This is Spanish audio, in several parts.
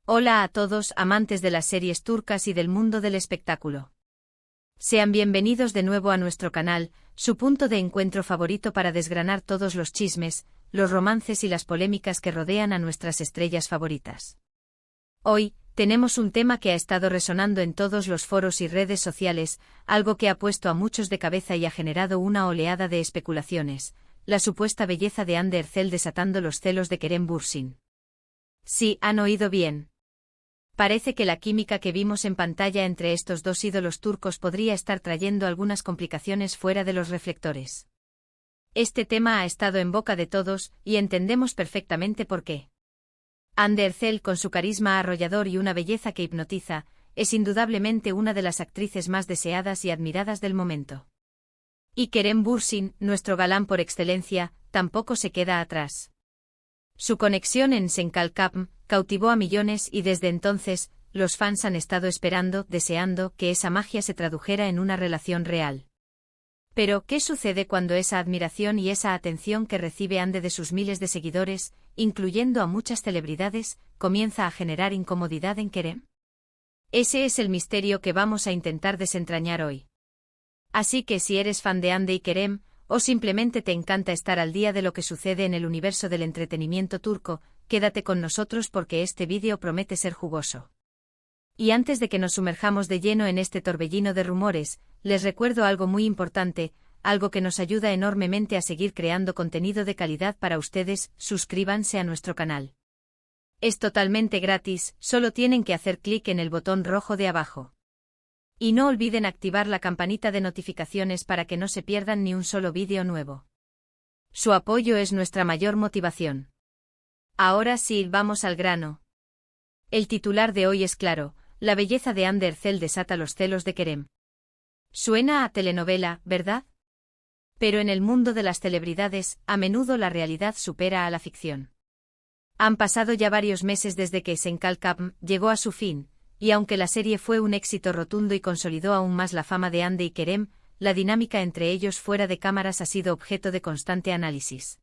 Hola a todos, amantes de las series turcas y del mundo del espectáculo. Sean bienvenidos de nuevo a nuestro canal, su punto de encuentro favorito para desgranar todos los chismes, los romances y las polémicas que rodean a nuestras estrellas favoritas. Hoy, tenemos un tema que ha estado resonando en todos los foros y redes sociales, algo que ha puesto a muchos de cabeza y ha generado una oleada de especulaciones: la supuesta belleza de Hande Erçel desatando los celos de Kerem Bürsin. Sí, han oído bien. Parece que la química que vimos en pantalla entre estos dos ídolos turcos podría estar trayendo algunas complicaciones fuera de los reflectores. Este tema ha estado en boca de todos, y entendemos perfectamente por qué. Hande Erçel, con su carisma arrollador y una belleza que hipnotiza, es indudablemente una de las actrices más deseadas y admiradas del momento. Y Kerem Bürsin, nuestro galán por excelencia, tampoco se queda atrás. Su conexión en Senkalkapm cautivó a millones y desde entonces, los fans han estado esperando, deseando que esa magia se tradujera en una relación real. Pero, ¿qué sucede cuando esa admiración y esa atención que recibe Hande de sus miles de seguidores, incluyendo a muchas celebridades, comienza a generar incomodidad en Kerem? Ese es el misterio que vamos a intentar desentrañar hoy. Así que si eres fan de Hande y Kerem, o simplemente te encanta estar al día de lo que sucede en el universo del entretenimiento turco, quédate con nosotros porque este vídeo promete ser jugoso. Y antes de que nos sumerjamos de lleno en este torbellino de rumores, les recuerdo algo muy importante, algo que nos ayuda enormemente a seguir creando contenido de calidad para ustedes: suscríbanse a nuestro canal. Es totalmente gratis, solo tienen que hacer clic en el botón rojo de abajo. Y no olviden activar la campanita de notificaciones para que no se pierdan ni un solo vídeo nuevo. Su apoyo es nuestra mayor motivación. Ahora sí, vamos al grano. El titular de hoy es claro: la belleza de Hande Erçel desata los celos de Kerem. Suena a telenovela, ¿verdad? Pero en el mundo de las celebridades, a menudo la realidad supera a la ficción. Han pasado ya varios meses desde que Senkalkapm llegó a su fin, y aunque la serie fue un éxito rotundo y consolidó aún más la fama de Hande y Kerem, la dinámica entre ellos fuera de cámaras ha sido objeto de constante análisis.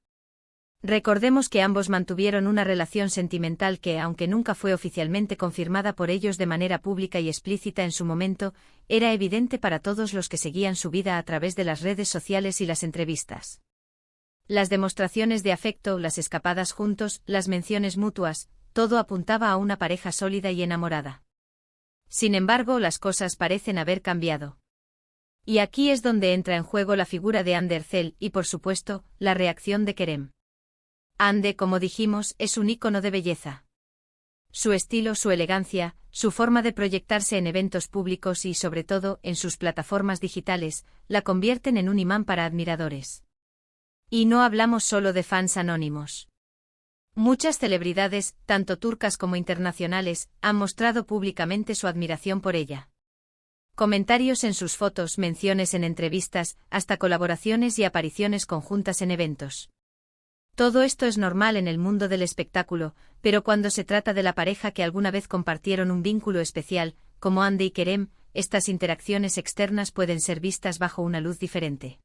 Recordemos que ambos mantuvieron una relación sentimental que, aunque nunca fue oficialmente confirmada por ellos de manera pública y explícita en su momento, era evidente para todos los que seguían su vida a través de las redes sociales y las entrevistas. Las demostraciones de afecto, las escapadas juntos, las menciones mutuas, todo apuntaba a una pareja sólida y enamorada. Sin embargo, las cosas parecen haber cambiado. Y aquí es donde entra en juego la figura de Hande Erçel y, por supuesto, la reacción de Kerem. Hande, como dijimos, es un ícono de belleza. Su estilo, su elegancia, su forma de proyectarse en eventos públicos y, sobre todo, en sus plataformas digitales, la convierten en un imán para admiradores. Y no hablamos solo de fans anónimos. Muchas celebridades, tanto turcas como internacionales, han mostrado públicamente su admiración por ella. Comentarios en sus fotos, menciones en entrevistas, hasta colaboraciones y apariciones conjuntas en eventos. Todo esto es normal en el mundo del espectáculo, pero cuando se trata de la pareja que alguna vez compartieron un vínculo especial, como Hande y Kerem, estas interacciones externas pueden ser vistas bajo una luz diferente.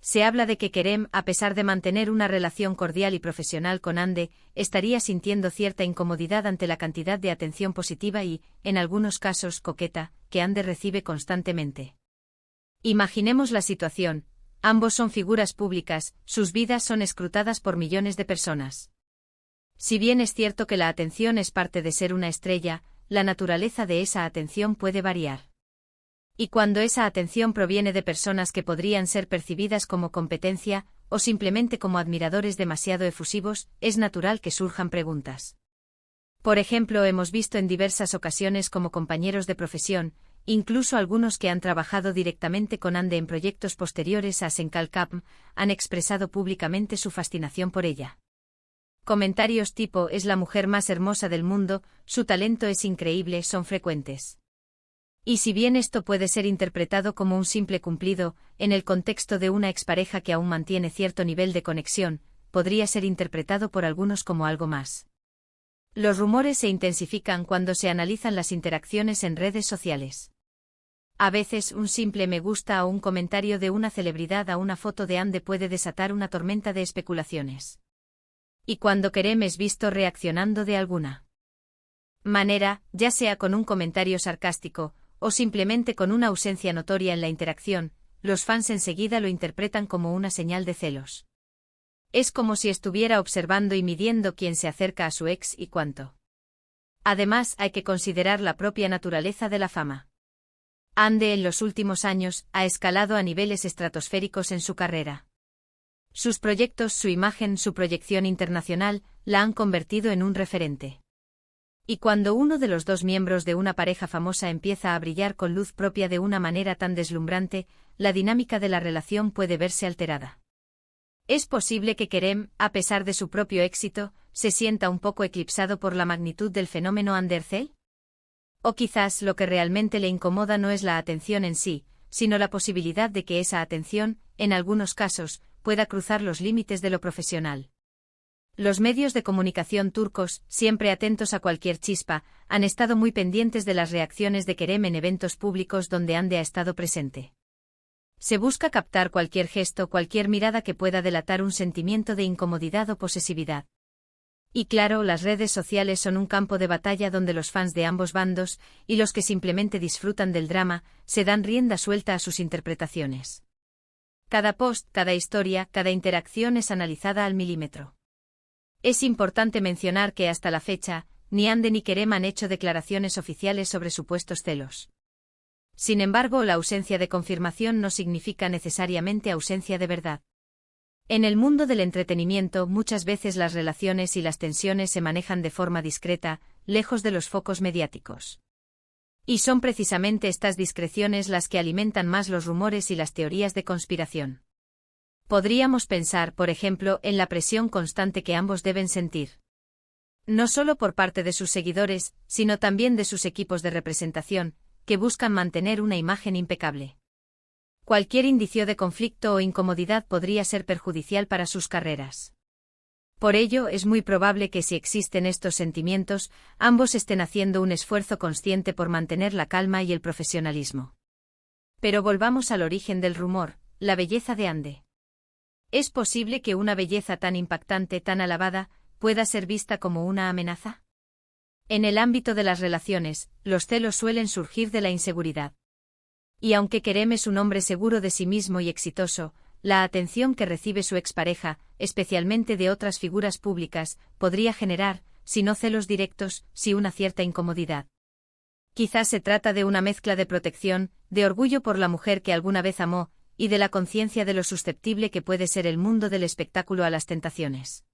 Se habla de que Kerem, a pesar de mantener una relación cordial y profesional con Hande, estaría sintiendo cierta incomodidad ante la cantidad de atención positiva y, en algunos casos, coqueta, que Hande recibe constantemente. Imaginemos la situación: ambos son figuras públicas, sus vidas son escrutadas por millones de personas. Si bien es cierto que la atención es parte de ser una estrella, la naturaleza de esa atención puede variar. Y cuando esa atención proviene de personas que podrían ser percibidas como competencia, o simplemente como admiradores demasiado efusivos, es natural que surjan preguntas. Por ejemplo, hemos visto en diversas ocasiones como compañeros de profesión, incluso algunos que han trabajado directamente con Hande en proyectos posteriores a Senkalkapm, han expresado públicamente su fascinación por ella. Comentarios tipo: es la mujer más hermosa del mundo, su talento es increíble, son frecuentes. Y si bien esto puede ser interpretado como un simple cumplido, en el contexto de una expareja que aún mantiene cierto nivel de conexión, podría ser interpretado por algunos como algo más. Los rumores se intensifican cuando se analizan las interacciones en redes sociales. A veces un simple me gusta o un comentario de una celebridad a una foto de Hande puede desatar una tormenta de especulaciones. Y cuando Kerem es visto reaccionando de alguna manera, ya sea con un comentario sarcástico, o simplemente con una ausencia notoria en la interacción, los fans enseguida lo interpretan como una señal de celos. Es como si estuviera observando y midiendo quién se acerca a su ex y cuánto. Además, hay que considerar la propia naturaleza de la fama. Ande en los últimos años ha escalado a niveles estratosféricos en su carrera. Sus proyectos, su imagen, su proyección internacional, la han convertido en un referente. Y cuando uno de los dos miembros de una pareja famosa empieza a brillar con luz propia de una manera tan deslumbrante, la dinámica de la relación puede verse alterada. ¿Es posible que Kerem, a pesar de su propio éxito, se sienta un poco eclipsado por la magnitud del fenómeno Andercel? O quizás lo que realmente le incomoda no es la atención en sí, sino la posibilidad de que esa atención, en algunos casos, pueda cruzar los límites de lo profesional. Los medios de comunicación turcos, siempre atentos a cualquier chispa, han estado muy pendientes de las reacciones de Kerem en eventos públicos donde Hande ha estado presente. Se busca captar cualquier gesto, cualquier mirada que pueda delatar un sentimiento de incomodidad o posesividad. Y claro, las redes sociales son un campo de batalla donde los fans de ambos bandos, y los que simplemente disfrutan del drama, se dan rienda suelta a sus interpretaciones. Cada post, cada historia, cada interacción es analizada al milímetro. Es importante mencionar que hasta la fecha, ni Hande ni Kerem han hecho declaraciones oficiales sobre supuestos celos. Sin embargo, la ausencia de confirmación no significa necesariamente ausencia de verdad. En el mundo del entretenimiento, muchas veces las relaciones y las tensiones se manejan de forma discreta, lejos de los focos mediáticos. Y son precisamente estas discreciones las que alimentan más los rumores y las teorías de conspiración. Podríamos pensar, por ejemplo, en la presión constante que ambos deben sentir. No solo por parte de sus seguidores, sino también de sus equipos de representación, que buscan mantener una imagen impecable. Cualquier indicio de conflicto o incomodidad podría ser perjudicial para sus carreras. Por ello, es muy probable que si existen estos sentimientos, ambos estén haciendo un esfuerzo consciente por mantener la calma y el profesionalismo. Pero volvamos al origen del rumor, la belleza de Hande. ¿Es posible que una belleza tan impactante, tan alabada, pueda ser vista como una amenaza? En el ámbito de las relaciones, los celos suelen surgir de la inseguridad. Y aunque Kerem es un hombre seguro de sí mismo y exitoso, la atención que recibe su expareja, especialmente de otras figuras públicas, podría generar, si no celos directos, sí una cierta incomodidad. Quizás se trata de una mezcla de protección, de orgullo por la mujer que alguna vez amó, y de la conciencia de lo susceptible que puede ser el mundo del espectáculo a las tentaciones.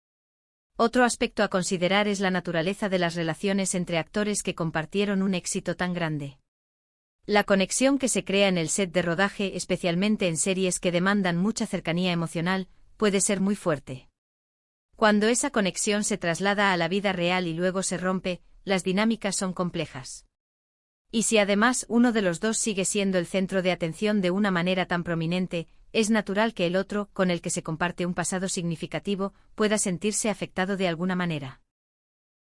Otro aspecto a considerar es la naturaleza de las relaciones entre actores que compartieron un éxito tan grande. La conexión que se crea en el set de rodaje, especialmente en series que demandan mucha cercanía emocional, puede ser muy fuerte. Cuando esa conexión se traslada a la vida real y luego se rompe, las dinámicas son complejas. Y si además uno de los dos sigue siendo el centro de atención de una manera tan prominente, es natural que el otro, con el que se comparte un pasado significativo, pueda sentirse afectado de alguna manera.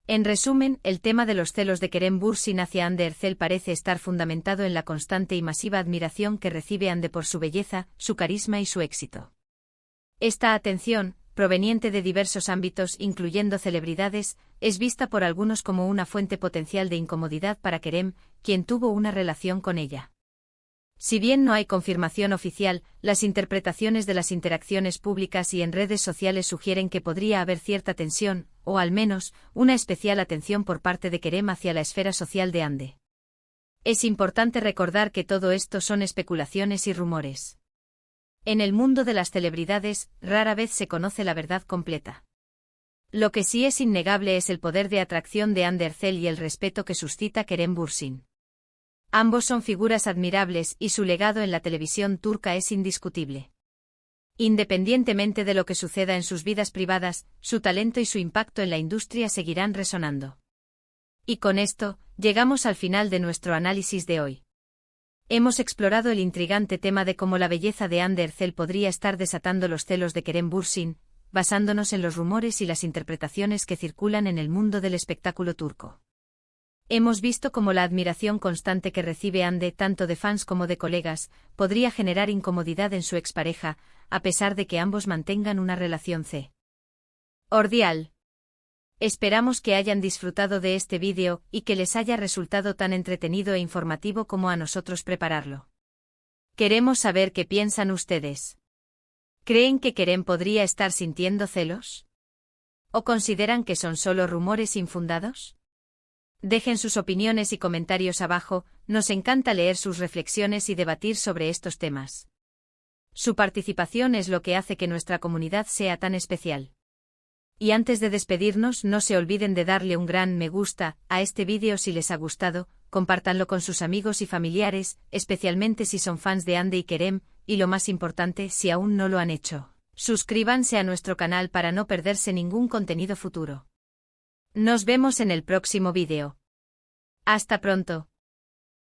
En resumen, el tema de los celos de Kerem Bürsin hacia Hande Erçel parece estar fundamentado en la constante y masiva admiración que recibe Hande por su belleza, su carisma y su éxito. Esta atención, proveniente de diversos ámbitos incluyendo celebridades, es vista por algunos como una fuente potencial de incomodidad para Kerem, quien tuvo una relación con ella. Si bien no hay confirmación oficial, las interpretaciones de las interacciones públicas y en redes sociales sugieren que podría haber cierta tensión, o al menos, una especial atención por parte de Kerem hacia la esfera social de Hande. Es importante recordar que todo esto son especulaciones y rumores. En el mundo de las celebridades, rara vez se conoce la verdad completa. Lo que sí es innegable es el poder de atracción de Hande Erçel y el respeto que suscita Kerem Bürsin. Ambos son figuras admirables y su legado en la televisión turca es indiscutible. Independientemente de lo que suceda en sus vidas privadas, su talento y su impacto en la industria seguirán resonando. Y con esto, llegamos al final de nuestro análisis de hoy. Hemos explorado el intrigante tema de cómo la belleza de Hande Erçel podría estar desatando los celos de Kerem Bürsin, basándonos en los rumores y las interpretaciones que circulan en el mundo del espectáculo turco. Hemos visto cómo la admiración constante que recibe Hande tanto de fans como de colegas podría generar incomodidad en su expareja, a pesar de que ambos mantengan una relación cordial. Esperamos que hayan disfrutado de este vídeo y que les haya resultado tan entretenido e informativo como a nosotros prepararlo. Queremos saber qué piensan ustedes. ¿Creen que Kerem podría estar sintiendo celos? ¿O consideran que son solo rumores infundados? Dejen sus opiniones y comentarios abajo, nos encanta leer sus reflexiones y debatir sobre estos temas. Su participación es lo que hace que nuestra comunidad sea tan especial. Y antes de despedirnos, no se olviden de darle un gran me gusta a este vídeo si les ha gustado, compártanlo con sus amigos y familiares, especialmente si son fans de Hande y Kerem, y lo más importante, si aún no lo han hecho, suscríbanse a nuestro canal para no perderse ningún contenido futuro. Nos vemos en el próximo vídeo. Hasta pronto.